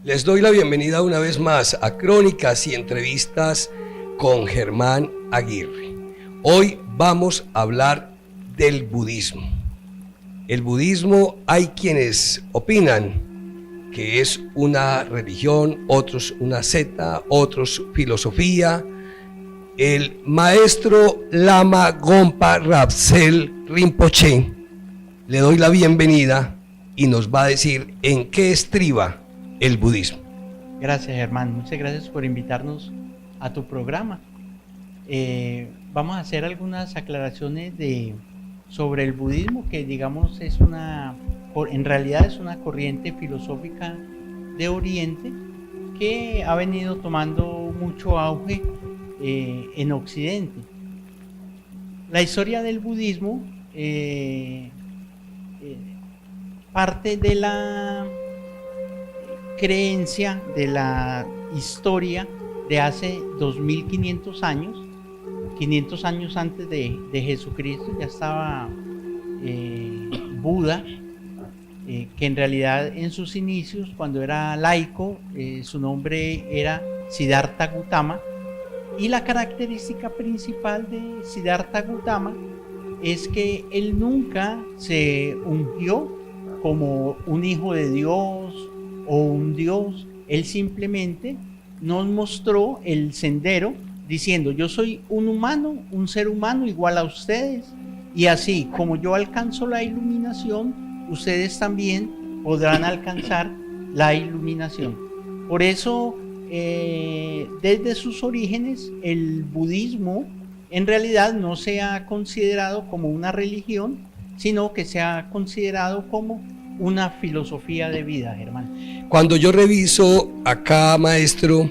Les doy la bienvenida una vez más a Crónicas y Entrevistas con Germán Aguirre. Hoy vamos a hablar del budismo. El budismo, hay quienes opinan que es una religión, otros una secta, otros filosofía. El maestro Lama Gompa Rapsel Rinpoche, le doy la bienvenida y nos va a decir en qué estriba el budismo. Gracias, Germán. Muchas gracias por invitarnos a tu programa. Vamos a hacer algunas aclaraciones sobre el budismo, que digamos en realidad es una corriente filosófica de Oriente que ha venido tomando mucho auge en Occidente. La historia del budismo parte de la creencia, de la historia de hace 2500 años, 500 años antes de Jesucristo. Ya estaba Buda, que en realidad en sus inicios, cuando era laico, su nombre era Siddhartha Gautama, y la característica principal de Siddhartha Gautama es que él nunca se ungió como un hijo de Dios o un Dios. Él simplemente nos mostró el sendero diciendo: yo soy un humano, un ser humano igual a ustedes, y así como yo alcanzo la iluminación, ustedes también podrán alcanzar la iluminación. Por eso, desde sus orígenes, el budismo en realidad no se ha considerado como una religión, sino que se ha considerado como una filosofía de vida, Germán. Cuando yo reviso acá, maestro,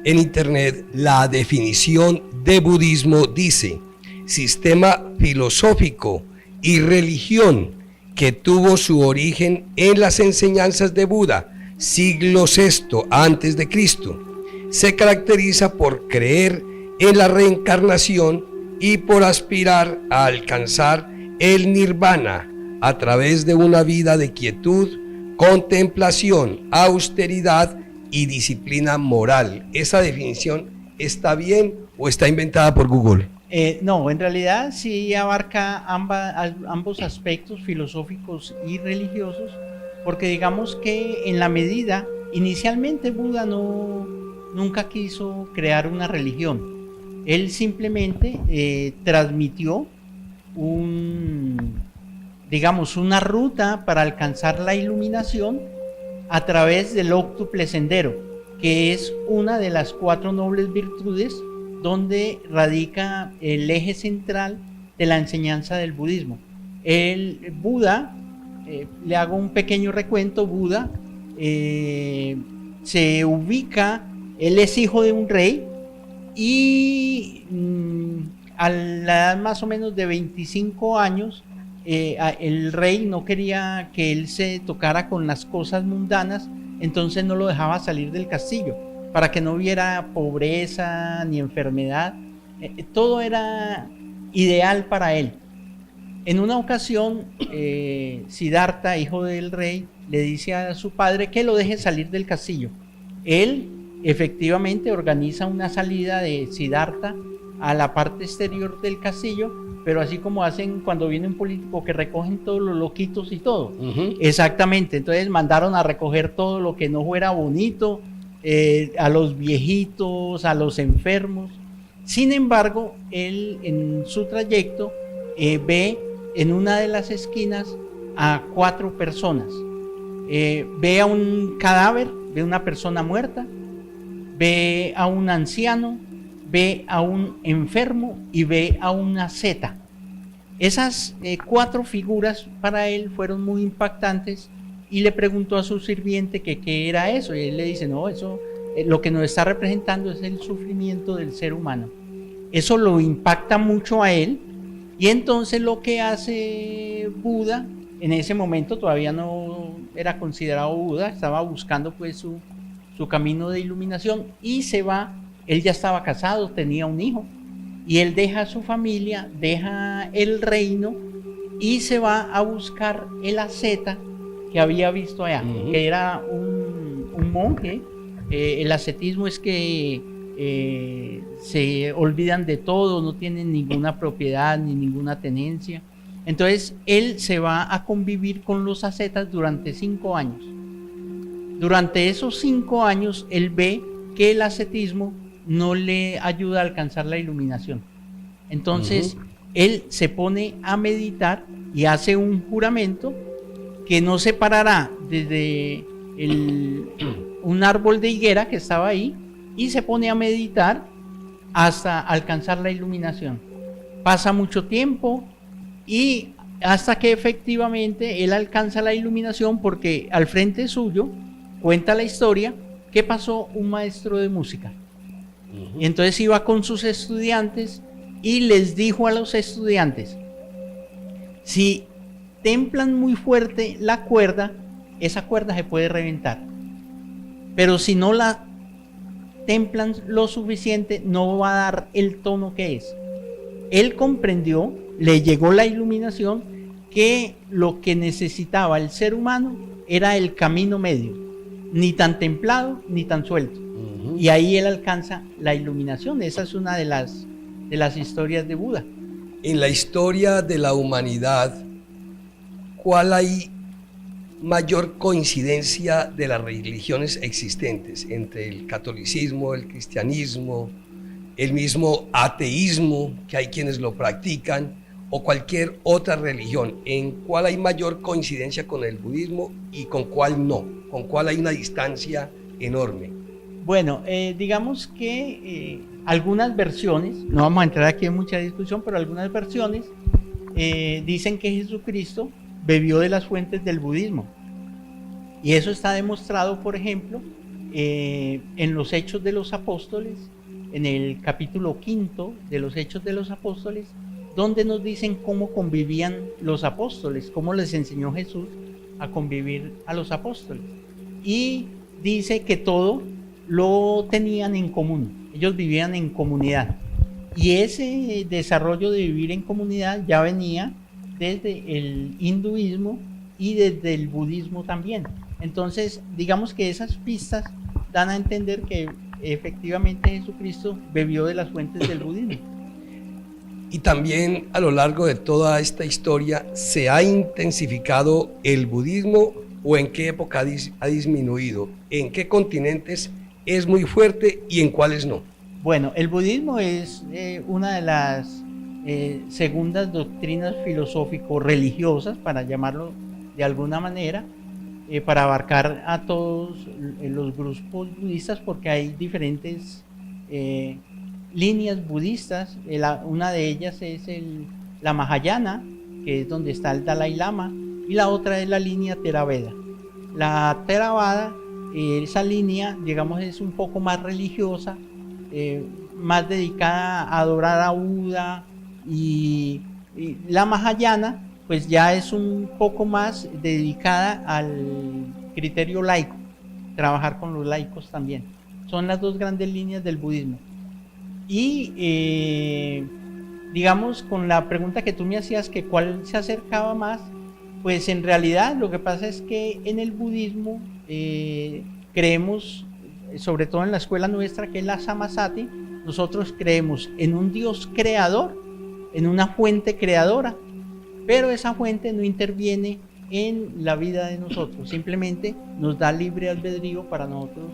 en internet, la definición de budismo dice: sistema filosófico y religión que tuvo su origen en las enseñanzas de Buda, siglo VI antes de Cristo. Se caracteriza por creer en la reencarnación y por aspirar a alcanzar el nirvana a través de una vida de quietud, contemplación, austeridad y disciplina moral. ¿Esa definición está bien o está inventada por Google? No, en realidad sí abarca ambos aspectos filosóficos y religiosos, porque digamos que en la medida, inicialmente Buda nunca quiso crear una religión. Él simplemente transmitió una ruta para alcanzar la iluminación a través del óctuple sendero, que es una de las 4 nobles virtudes donde radica el eje central de la enseñanza del budismo. El Buda, le hago un pequeño recuento. Buda se ubica, él es hijo de un rey, y a la edad más o menos de 25 años, el rey no quería que él se tocara con las cosas mundanas, entonces no lo dejaba salir del castillo para que no hubiera pobreza ni enfermedad. Todo era ideal para él. En una ocasión, Siddhartha, hijo del rey, le dice a su padre que lo deje salir del castillo. Él efectivamente organiza una salida de Siddhartha a la parte exterior del castillo, pero así como hacen cuando viene un político, que recogen todos los loquitos y todo. Exactamente. Entonces mandaron a recoger todo lo que no fuera bonito, a los viejitos, a los enfermos. Sin embargo, él en su trayecto ve en una de las esquinas a 4 personas. Ve a un cadáver, ve a una persona muerta, ve a un anciano, ve a un enfermo y ve a una seta. Esas 4 figuras para él fueron muy impactantes, y le preguntó a su sirviente que qué era eso, y él le dice: no, eso lo que nos está representando es el sufrimiento del ser humano. Eso lo impacta mucho a él, y entonces lo que hace Buda, en ese momento todavía no era considerado Buda, estaba buscando pues su camino de iluminación, y se va. Él ya estaba casado, tenía un hijo, y él deja a su familia, deja el reino y se va a buscar el asceta que había visto allá, que era un un monje. El ascetismo es que se olvidan de todo, no tienen ninguna propiedad ni ninguna tenencia. Entonces él se va a convivir con los ascetas durante 5 años. Durante esos 5 años él ve que el ascetismo no le ayuda a alcanzar la iluminación. Entonces él se pone a meditar y hace un juramento que no se parará desde un árbol de higuera que estaba ahí, y se pone a meditar hasta alcanzar la iluminación. Pasa mucho tiempo y hasta que efectivamente él alcanza la iluminación, porque al frente suyo cuenta la historia que pasó un maestro de música. Y entonces iba con sus estudiantes y les dijo a los estudiantes: si templan muy fuerte la cuerda, esa cuerda se puede reventar, pero si no la templan lo suficiente, no va a dar el tono que es. Él comprendió, le llegó la iluminación, que lo que necesitaba el ser humano era el camino medio, ni tan templado ni tan suelto. Y ahí él alcanza la iluminación. Esa es una de las historias de Buda. En la historia de la humanidad, ¿cuál hay mayor coincidencia de las religiones existentes entre el catolicismo, el cristianismo, el mismo ateísmo, que hay quienes lo practican, o cualquier otra religión? ¿En cuál hay mayor coincidencia con el budismo y con cuál no? ¿Con cuál hay una distancia enorme? Bueno, digamos que algunas versiones, no vamos a entrar aquí en mucha discusión, pero algunas versiones dicen que Jesucristo bebió de las fuentes del budismo. Y eso está demostrado, por ejemplo, en los Hechos de los Apóstoles, en el capítulo 5 de los Hechos de los Apóstoles, donde nos dicen cómo convivían los apóstoles, cómo les enseñó Jesús a convivir a los apóstoles. Y dice que todo lo tenían en común, ellos vivían en comunidad. Y ese desarrollo de vivir en comunidad ya venía desde el hinduismo y desde el budismo también. Entonces, digamos que esas pistas dan a entender que efectivamente Jesucristo bebió de las fuentes del budismo. Y también a lo largo de toda esta historia, ¿se ha intensificado el budismo o en qué época ha disminuido? ¿En qué continentes es muy fuerte y en cuáles no? Bueno, el budismo es una de las segundas doctrinas filosófico-religiosas, para llamarlo de alguna manera, para abarcar a todos los grupos budistas, porque hay diferentes líneas budistas. Una de ellas es la Mahayana, que es donde está el Dalai Lama, y la otra es la línea Theravada. La Theravada, esa línea, digamos, es un poco más religiosa, más dedicada a adorar a Buda, y la Mahayana pues ya es un poco más dedicada al criterio laico, trabajar con los laicos también. Son las dos grandes líneas del budismo. Y digamos, con la pregunta que tú me hacías, que cuál se acercaba más, pues en realidad lo que pasa es que en el budismo creemos, sobre todo en la escuela nuestra, que es la Samasati, nosotros creemos en un Dios creador, en una fuente creadora, pero esa fuente no interviene en la vida de nosotros, simplemente nos da libre albedrío para nosotros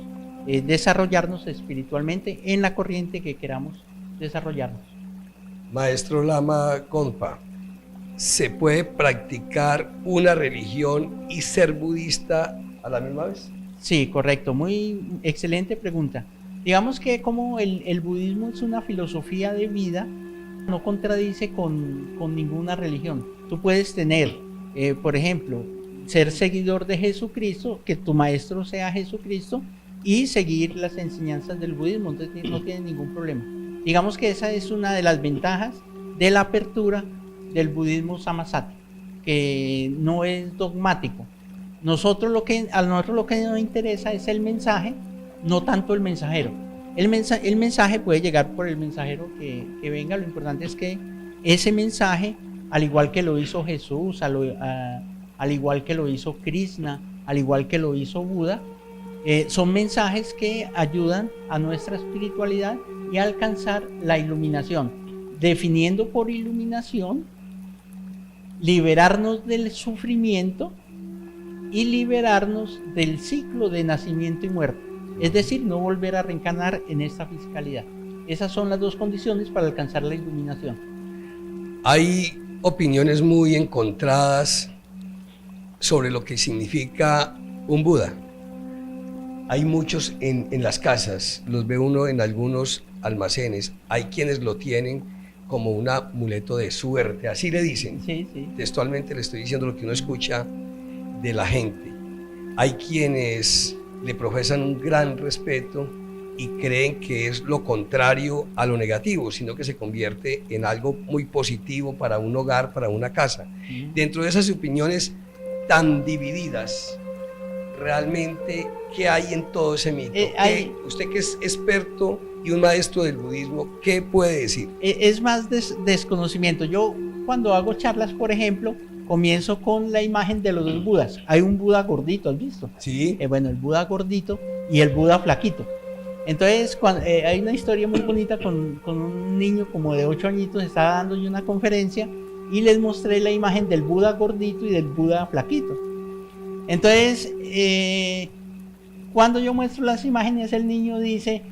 desarrollarnos espiritualmente en la corriente que queramos desarrollarnos. Maestro Lama Gonpa, ¿se puede practicar una religión y ser budista a la misma vez? Sí, correcto, muy excelente pregunta. Digamos que como el budismo es una filosofía de vida, no contradice con ninguna religión. Tú puedes tener, por ejemplo, ser seguidor de Jesucristo, que tu maestro sea Jesucristo, y seguir las enseñanzas del budismo, entonces no tiene ningún problema. Digamos que esa es una de las ventajas de la apertura del budismo Samasati, que no es dogmático. A nosotros lo que nos interesa es el mensaje, no tanto el mensajero. El mensaje puede llegar por el mensajero que venga. Lo importante es que ese mensaje, al igual que lo hizo Jesús, al igual que lo hizo Krishna, al igual que lo hizo Buda, Son mensajes que ayudan a nuestra espiritualidad y a alcanzar la iluminación, definiendo por iluminación liberarnos del sufrimiento y liberarnos del ciclo de nacimiento y muerte, es decir, no volver a reencarnar en esta fiscalidad. Esas son las dos condiciones para alcanzar la iluminación. Hay opiniones muy encontradas sobre lo que significa un Buda. Hay muchos en las casas, los ve uno en algunos almacenes, hay quienes lo tienen como un amuleto de suerte, así le dicen. Sí, sí. Textualmente le estoy diciendo lo que uno escucha de la gente. Hay quienes le profesan un gran respeto y creen que es lo contrario a lo negativo, sino que se convierte en algo muy positivo para un hogar, para una casa. Dentro de esas opiniones tan divididas, realmente, ¿qué hay en todo ese mito? Usted que es experto y un maestro del budismo, ¿qué puede decir? Es más desconocimiento. Yo cuando hago charlas, por ejemplo, comienzo con la imagen de los dos Budas. Hay un Buda gordito, ¿has visto? Sí. Bueno, el Buda gordito y el Buda flaquito. Entonces, hay una historia muy bonita con un niño como de 8 añitos, estaba dando yo una conferencia y les mostré la imagen del Buda gordito y del Buda flaquito. Entonces, cuando yo muestro las imágenes, el niño dice,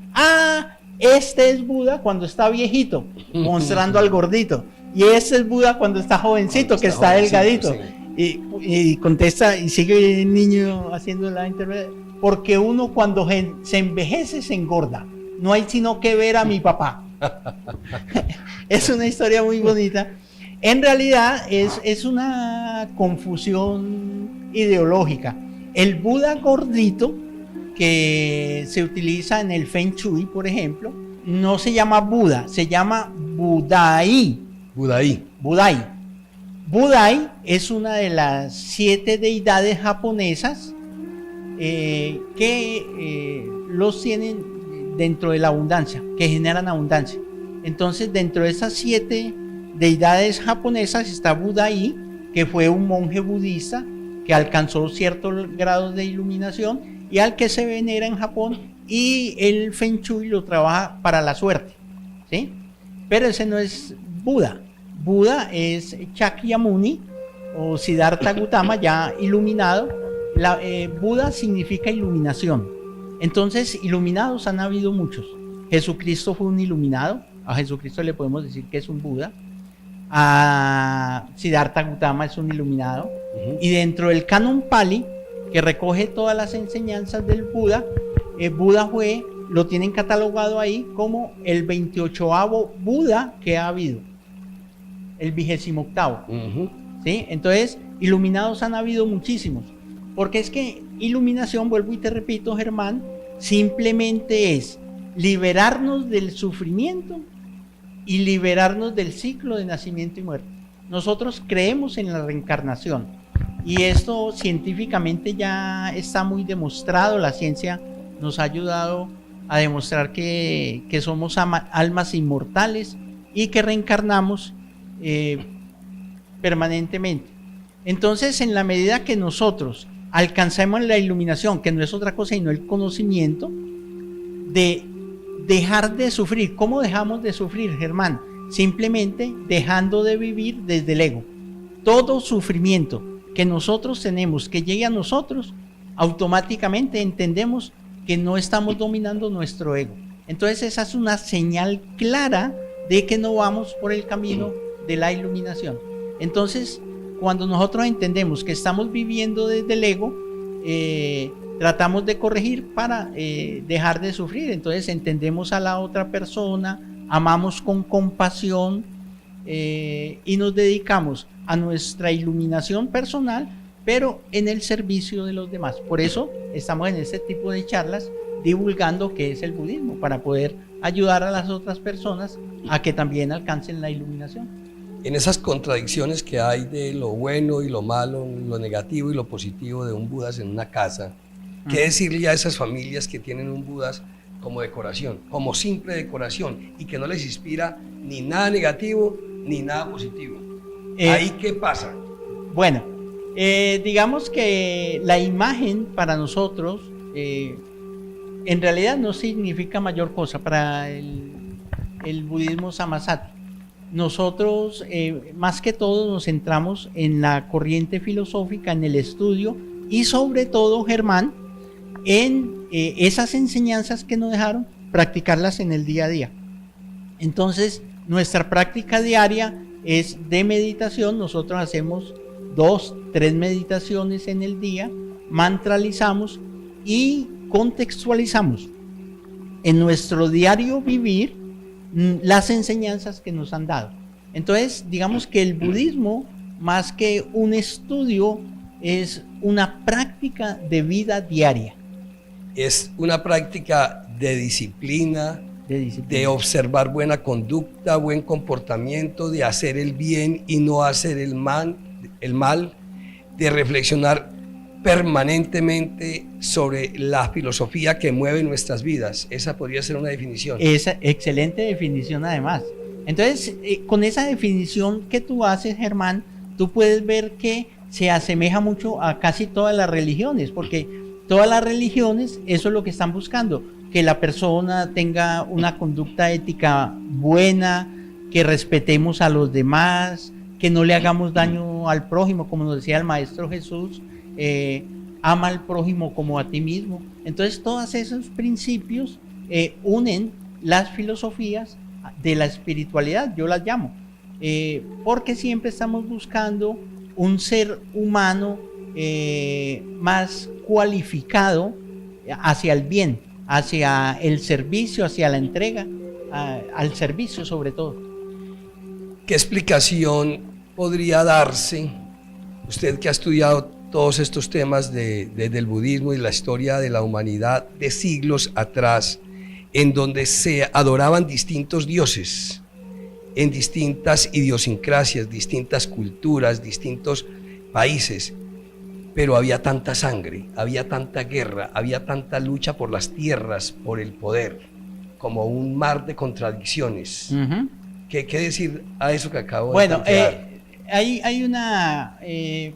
este es Buda cuando está viejito, mostrando al gordito. Y este es Buda cuando está jovencito, que está delgadito. Sí. Y contesta, y sigue el niño haciendo la interpretación. Porque uno cuando se envejece se engorda. No hay sino que ver a mi papá. Es una historia muy bonita. En realidad es una confusión ideológica. El Buda gordito, que se utiliza en el Feng Shui, por ejemplo, no se llama Buda, se llama Budai. Budai es una de las 7 deidades japonesas que los tienen dentro de la abundancia, que generan abundancia. Entonces, dentro de esas 7 deidades japonesas está Budai, que fue un monje budista que alcanzó ciertos grados de iluminación y al que se venera en Japón, y el Feng Shui lo trabaja para la suerte, ¿sí? Pero ese no es Buda. Buda es Shakyamuni o Siddhartha Gautama ya iluminado. Buda significa iluminación. Entonces, iluminados han habido muchos. Jesucristo fue un iluminado. A Jesucristo le podemos decir que es un Buda. A Siddhartha Gautama es un iluminado. Y dentro del canon Pali, que recoge todas las enseñanzas del Buda, Buda lo tienen catalogado ahí como el 28º Buda que ha habido. El 28º. ¿Sí? Entonces, iluminados han habido muchísimos. Porque es que iluminación, vuelvo y te repito, Germán, simplemente es liberarnos del sufrimiento y liberarnos del ciclo de nacimiento y muerte. Nosotros creemos en la reencarnación y esto científicamente ya está muy demostrado. La ciencia nos ha ayudado a demostrar que somos almas inmortales y que reencarnamos permanentemente. Entonces, en la medida que nosotros alcanzamos la iluminación, que no es otra cosa sino el conocimiento, de dejar de sufrir. ¿Cómo dejamos de sufrir, Germán? Simplemente dejando de vivir desde el ego. Todo sufrimiento que nosotros tenemos, que llegue a nosotros, automáticamente entendemos que no estamos dominando nuestro ego. Entonces esa es una señal clara de que no vamos por el camino de la iluminación. Entonces, cuando nosotros entendemos que estamos viviendo desde el ego, tratamos de corregir para dejar de sufrir. Entonces entendemos a la otra persona, amamos con compasión y nos dedicamos a nuestra iluminación personal, pero en el servicio de los demás. Por eso estamos en este tipo de charlas divulgando qué es el budismo, para poder ayudar a las otras personas a que también alcancen la iluminación. En esas contradicciones que hay de lo bueno y lo malo, lo negativo y lo positivo de un Buda en una casa, ¿qué decirle a esas familias que tienen un Buda como decoración, como simple decoración, y que no les inspira ni nada negativo ni nada positivo? ¿Ahí qué pasa? Bueno, digamos que la imagen para nosotros en realidad no significa mayor cosa para el budismo Sammasati. Nosotros, más que todo, nos centramos en la corriente filosófica, en el estudio y sobre todo, Germán, en esas enseñanzas que nos dejaron, practicarlas en el día a día. Entonces, nuestra práctica diaria es de meditación. Nosotros hacemos 2, 3 meditaciones en el día, mantralizamos y contextualizamos en nuestro diario vivir las enseñanzas que nos han dado. Entonces, digamos que el budismo, más que un estudio, es una práctica de vida diaria. Es una práctica de disciplina, de observar buena conducta, buen comportamiento, de hacer el bien y no hacer el mal, de reflexionar permanentemente sobre la filosofía que mueve nuestras vidas. Esa podría ser una definición. Esa excelente definición además. Entonces, con esa definición que tú haces, Germán, tú puedes ver que se asemeja mucho a casi todas las religiones, porque todas las religiones, eso es lo que están buscando, que la persona tenga una conducta ética buena, que respetemos a los demás, que no le hagamos daño al prójimo, como nos decía el Maestro Jesús, ama al prójimo como a ti mismo. Entonces, todos esos principios unen las filosofías de la espiritualidad, yo las llamo, porque siempre estamos buscando un ser humano más cualificado hacia el bien, hacia el servicio, hacia la entrega, al servicio sobre todo. ¿Qué explicación podría darse, usted que ha estudiado todos estos temas del budismo y la historia de la humanidad de siglos atrás, en donde se adoraban distintos dioses, en distintas idiosincrasias, distintas culturas, distintos países, pero había tanta sangre, había tanta guerra, había tanta lucha por las tierras, por el poder, como un mar de contradicciones? ¿Qué decir a eso que acabo de plantear? Hay una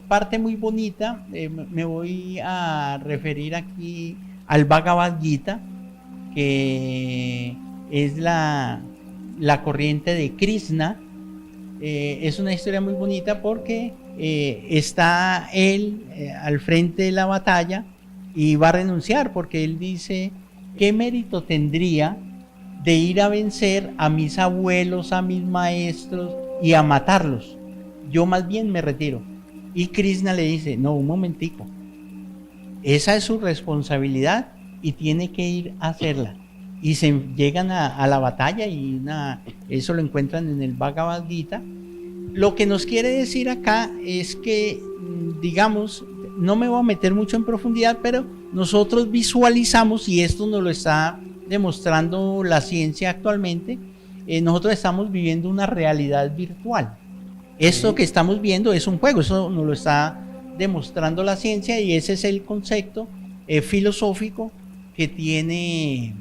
parte muy bonita, me voy a referir aquí al Bhagavad Gita, que es la corriente de Krishna. Es una historia muy bonita porque está él al frente de la batalla y va a renunciar porque él dice: ¿qué mérito tendría de ir a vencer a mis abuelos, a mis maestros y a matarlos? Yo más bien me retiro. Y Krishna le dice: no, un momentico, esa es su responsabilidad y tiene que ir a hacerla. Y se llegan a la batalla y eso lo encuentran en el Bhagavad Gita. Lo que nos quiere decir acá es que, digamos, no me voy a meter mucho en profundidad, pero nosotros visualizamos, y esto nos lo está demostrando la ciencia actualmente, nosotros estamos viviendo una realidad virtual. Esto que estamos viendo es un juego, eso nos lo está demostrando la ciencia, y ese es el concepto filosófico que tiene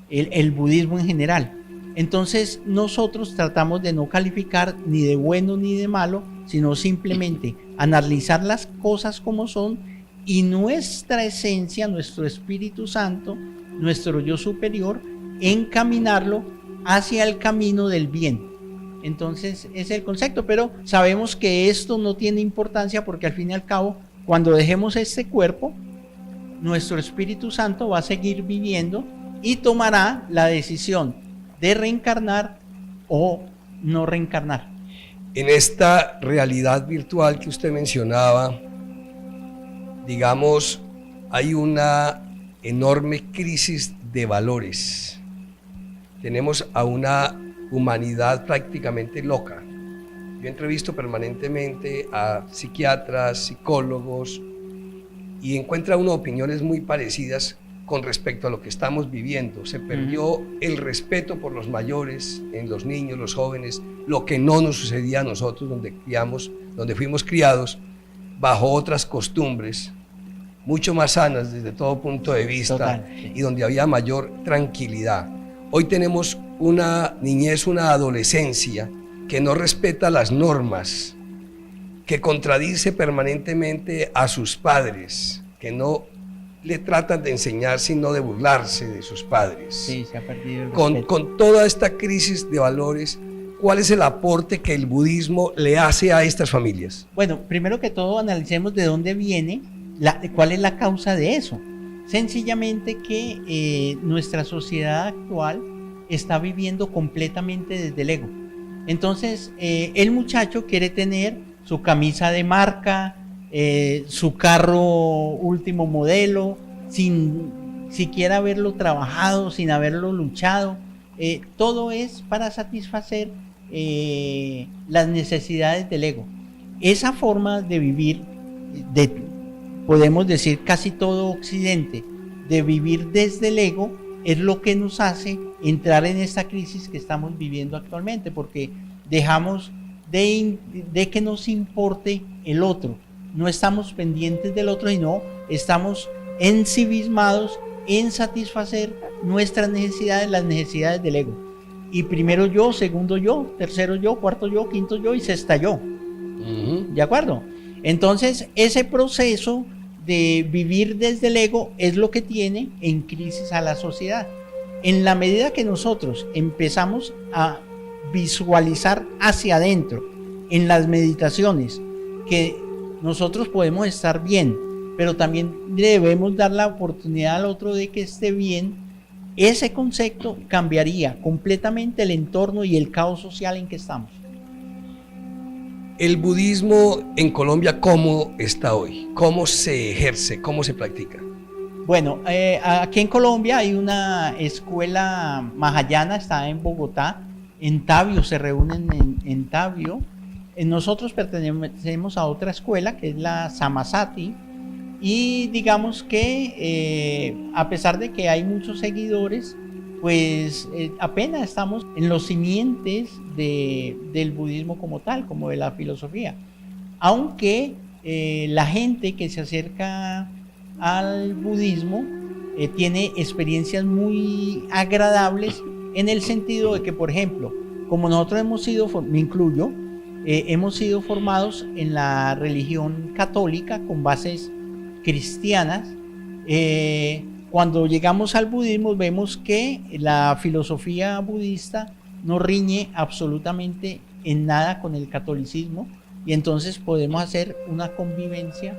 el budismo en general. Entonces nosotros tratamos de no calificar ni de bueno ni de malo, sino simplemente analizar las cosas como son, y nuestra esencia, nuestro Espíritu Santo, nuestro yo superior, encaminarlo hacia el camino del bien. Entonces es el concepto, pero sabemos que esto no tiene importancia, porque al fin y al cabo, cuando dejemos este cuerpo, nuestro Espíritu Santo va a seguir viviendo y tomará la decisión de reencarnar o no reencarnar. En esta realidad virtual que usted mencionaba, digamos, hay una enorme crisis de valores. Tenemos a una humanidad prácticamente loca. Yo entrevisto permanentemente a psiquiatras, psicólogos, y encuentra uno opiniones muy parecidas con respecto a lo que estamos viviendo. Se perdió el respeto por los mayores en los niños, los jóvenes, lo que no nos sucedía a nosotros donde fuimos criados bajo otras costumbres mucho más sanas desde todo punto de vista. Total, sí. Y donde había mayor tranquilidad. Hoy tenemos una niñez, una adolescencia que no respeta las normas, que contradice permanentemente a sus padres, que no le tratan de enseñar, sino de burlarse de sus padres. Sí, se ha perdido el Con, respeto. con toda esta crisis de valores, ¿cuál es el aporte que el budismo le hace a estas familias? Bueno, primero que todo analicemos de dónde viene, cuál es la causa de eso. Sencillamente que nuestra sociedad actual está viviendo completamente desde el ego. Entonces, el muchacho quiere tener su camisa de marca, su carro último modelo, sin siquiera haberlo trabajado, sin haberlo luchado. Todo es para satisfacer las necesidades del ego. Esa forma de vivir, podemos decir casi todo Occidente, de vivir desde el ego, es lo que nos hace entrar en esta crisis que estamos viviendo actualmente, porque dejamos de que nos importe el otro. No estamos pendientes del otro, sino estamos ensimismados en satisfacer nuestras necesidades, las necesidades del ego. Y primero yo, segundo yo, tercero yo, cuarto yo, quinto yo y sexta yo. ¿De acuerdo? Entonces, ese proceso de vivir desde el ego es lo que tiene en crisis a la sociedad. En la medida que nosotros empezamos a visualizar hacia adentro, en las meditaciones, que nosotros podemos estar bien, pero también debemos dar la oportunidad al otro de que esté bien, ese concepto cambiaría completamente el entorno y el caos social en que estamos. El budismo en Colombia, ¿cómo está hoy? ¿Cómo se ejerce? ¿Cómo se practica? Bueno, aquí en Colombia hay una escuela mahayana, está en Bogotá, en Tabio, se reúnen en Tabio. Nosotros pertenecemos a otra escuela que es la Samasati, y digamos que a pesar de que hay muchos seguidores, pues apenas estamos en los simientes del budismo como tal, como de la filosofía. Aunque la gente que se acerca al budismo tiene experiencias muy agradables, en el sentido de que, por ejemplo, como nosotros hemos sido, me incluyo, hemos sido formados en la religión católica con bases cristianas. Cuando llegamos al budismo vemos que la filosofía budista no riñe absolutamente en nada con el catolicismo, y entonces podemos hacer una convivencia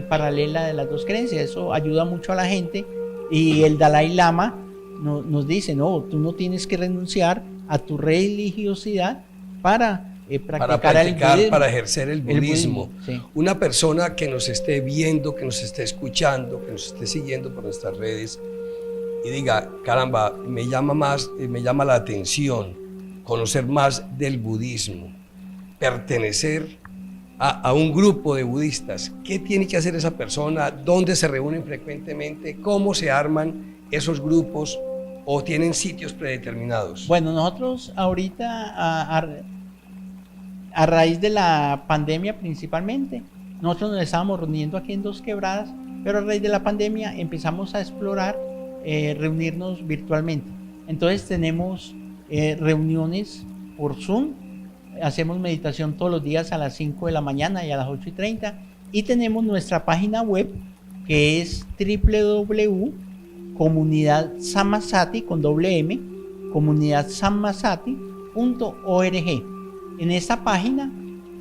paralela de las dos creencias. Eso ayuda mucho a la gente, y el Dalai Lama nos dice, no, tú no tienes que renunciar a tu religiosidad para practicar, para ejercer el budismo. Sí. Una persona que nos esté viendo, que nos esté escuchando, que nos esté siguiendo por nuestras redes y diga, caramba, me llama la atención conocer más del budismo, pertenecer a un grupo de budistas. ¿Qué tiene que hacer esa persona? ¿Dónde se reúnen frecuentemente? ¿Cómo se arman esos grupos? ¿O tienen sitios predeterminados? Bueno, nosotros ahorita a raíz de la pandemia principalmente, nosotros nos estábamos reuniendo aquí en Dos Quebradas, pero a raíz de la pandemia empezamos a explorar reunirnos virtualmente. Entonces tenemos reuniones por Zoom, hacemos meditación todos los días a las 5 de la mañana y a las 8:30, y tenemos nuestra página web que es www.comunidadsamasati con doble M, comunidadsamasati.org. En esta página,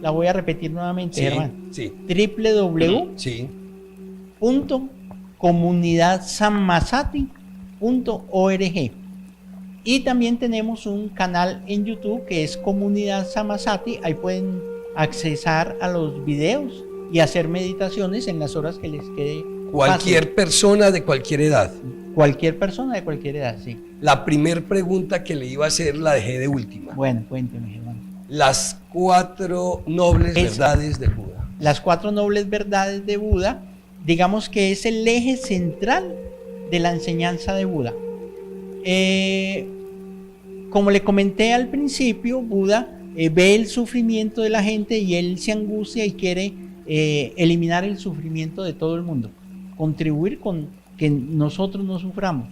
la voy a repetir nuevamente, Germán. Sí. www.comunidadsamasati.org. Y también tenemos un canal en YouTube que es Comunidad Samasati. Ahí pueden accesar a los videos y hacer meditaciones en las horas que les quede Cualquier fácil. persona de cualquier edad. Cualquier persona de cualquier edad, sí. La primer pregunta que le iba a hacer la dejé de última. Bueno, cuénteme, Germán. Las 4 nobles verdades del Buda. Las 4 nobles verdades de Buda, digamos que es el eje central de la enseñanza de Buda. Como le comenté al principio, Buda ve el sufrimiento de la gente y él se angustia y quiere eliminar el sufrimiento de todo el mundo, contribuir con que nosotros no suframos,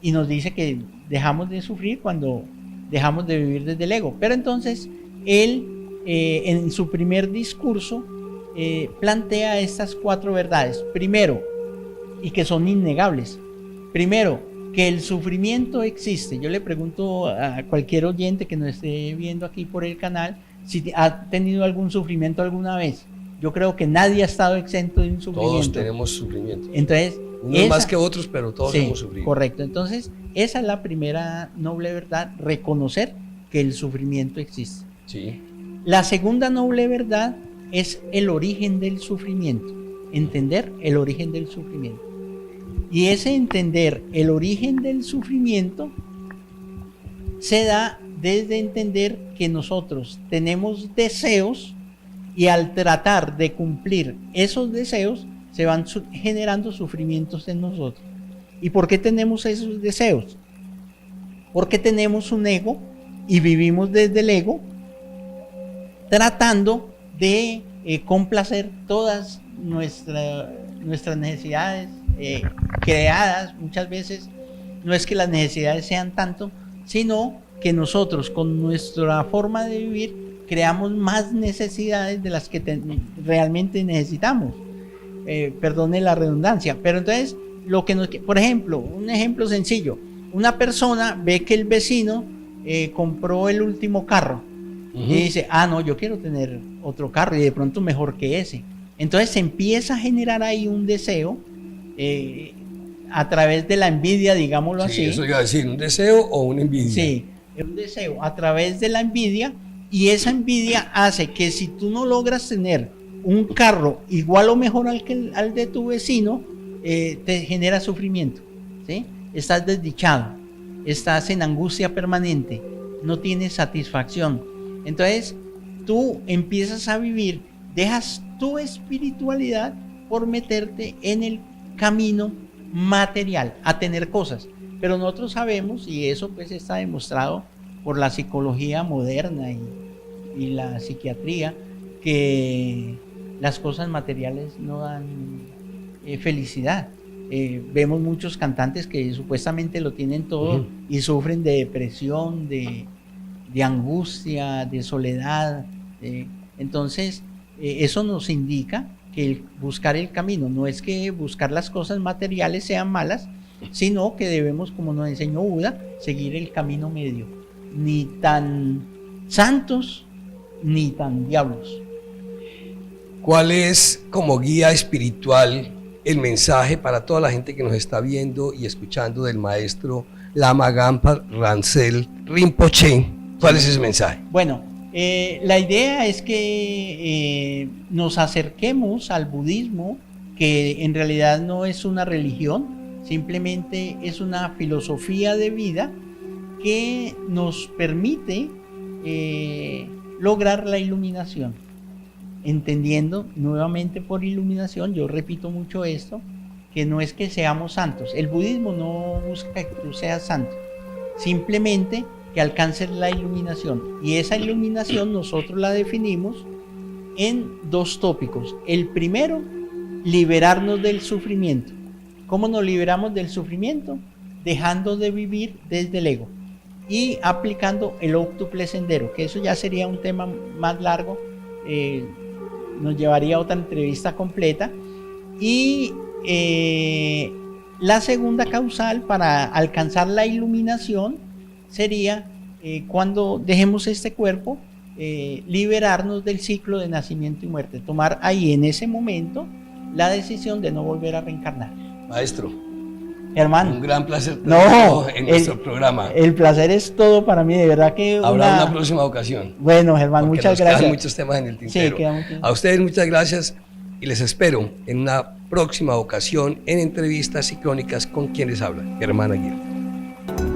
y nos dice que dejamos de sufrir cuando dejamos de vivir desde el ego. Pero entonces él en su primer discurso plantea estas 4 verdades. Primero, y que son innegables. Primero, que el sufrimiento existe. Yo le pregunto a cualquier oyente que nos esté viendo aquí por el canal si ha tenido algún sufrimiento alguna vez. Yo creo que nadie ha estado exento de un sufrimiento. Todos tenemos sufrimiento. Entonces, unos más que otros, pero todos hemos sufrido. Correcto. Entonces, esa es la primera noble verdad, reconocer que el sufrimiento existe. Sí. La segunda noble verdad es el origen del sufrimiento, entender el origen del sufrimiento. Y ese entender el origen del sufrimiento se da desde entender que nosotros tenemos deseos y al tratar de cumplir esos deseos se van generando sufrimientos en nosotros. ¿Y por qué tenemos esos deseos? Porque tenemos un ego y vivimos desde el ego tratando de complacer todas nuestras necesidades creadas. Muchas veces no es que las necesidades sean tanto, sino que nosotros con nuestra forma de vivir creamos más necesidades de las que realmente necesitamos. Perdone la redundancia, pero entonces por ejemplo, un ejemplo sencillo, una persona ve que el vecino compró el último carro y dice, no, yo quiero tener otro carro y de pronto mejor que ese. Entonces se empieza a generar ahí un deseo a través de la envidia, digámoslo así. Eso iba a decir, ¿un deseo o una envidia? Sí, un deseo a través de la envidia, y esa envidia hace que si tú no logras tener un carro igual o mejor al de tu vecino, te genera sufrimiento, ¿sí? Estás desdichado, estás en angustia permanente, no tienes satisfacción. Entonces tú empiezas a vivir, dejas tu espiritualidad por meterte en el camino material, a tener cosas. Pero nosotros sabemos, y eso pues está demostrado por la psicología moderna y la psiquiatría, que las cosas materiales no dan felicidad. Vemos muchos cantantes que supuestamente lo tienen todo y sufren de depresión, de angustia, de soledad. Entonces, eso nos indica que buscar el camino no es que buscar las cosas materiales sean malas, sino que debemos, como nos enseñó Buda, seguir el camino medio, ni tan santos ni tan diablos. ¿Cuál es, como guía espiritual, el mensaje para toda la gente que nos está viendo y escuchando del maestro Lama Gampa Ransel Rinpoche? ¿Cuál es ese mensaje? Bueno, la idea es que nos acerquemos al budismo, que en realidad no es una religión, simplemente es una filosofía de vida que nos permite lograr la iluminación. Entendiendo nuevamente por iluminación, yo repito mucho esto, que no es que seamos santos. El budismo no busca que tú seas santo, simplemente que alcances la iluminación. Y esa iluminación nosotros la definimos en dos tópicos. El primero, liberarnos del sufrimiento. ¿Cómo nos liberamos del sufrimiento? Dejando de vivir desde el ego y aplicando el óctuple sendero, que eso ya sería un tema más largo, nos llevaría a otra entrevista completa. Y la segunda causal para alcanzar la iluminación sería cuando dejemos este cuerpo, liberarnos del ciclo de nacimiento y muerte, tomar ahí en ese momento la decisión de no volver a reencarnar. Maestro, hermano, un gran placer tenerlo en nuestro programa. El placer es todo para mí, de verdad que habrá una próxima ocasión. Bueno, Germán, muchas gracias. Quedan muchos temas en el tintero. Sí, a ustedes muchas gracias y les espero en una próxima ocasión en entrevistas y crónicas con quienes hablan. Germán Aguirre.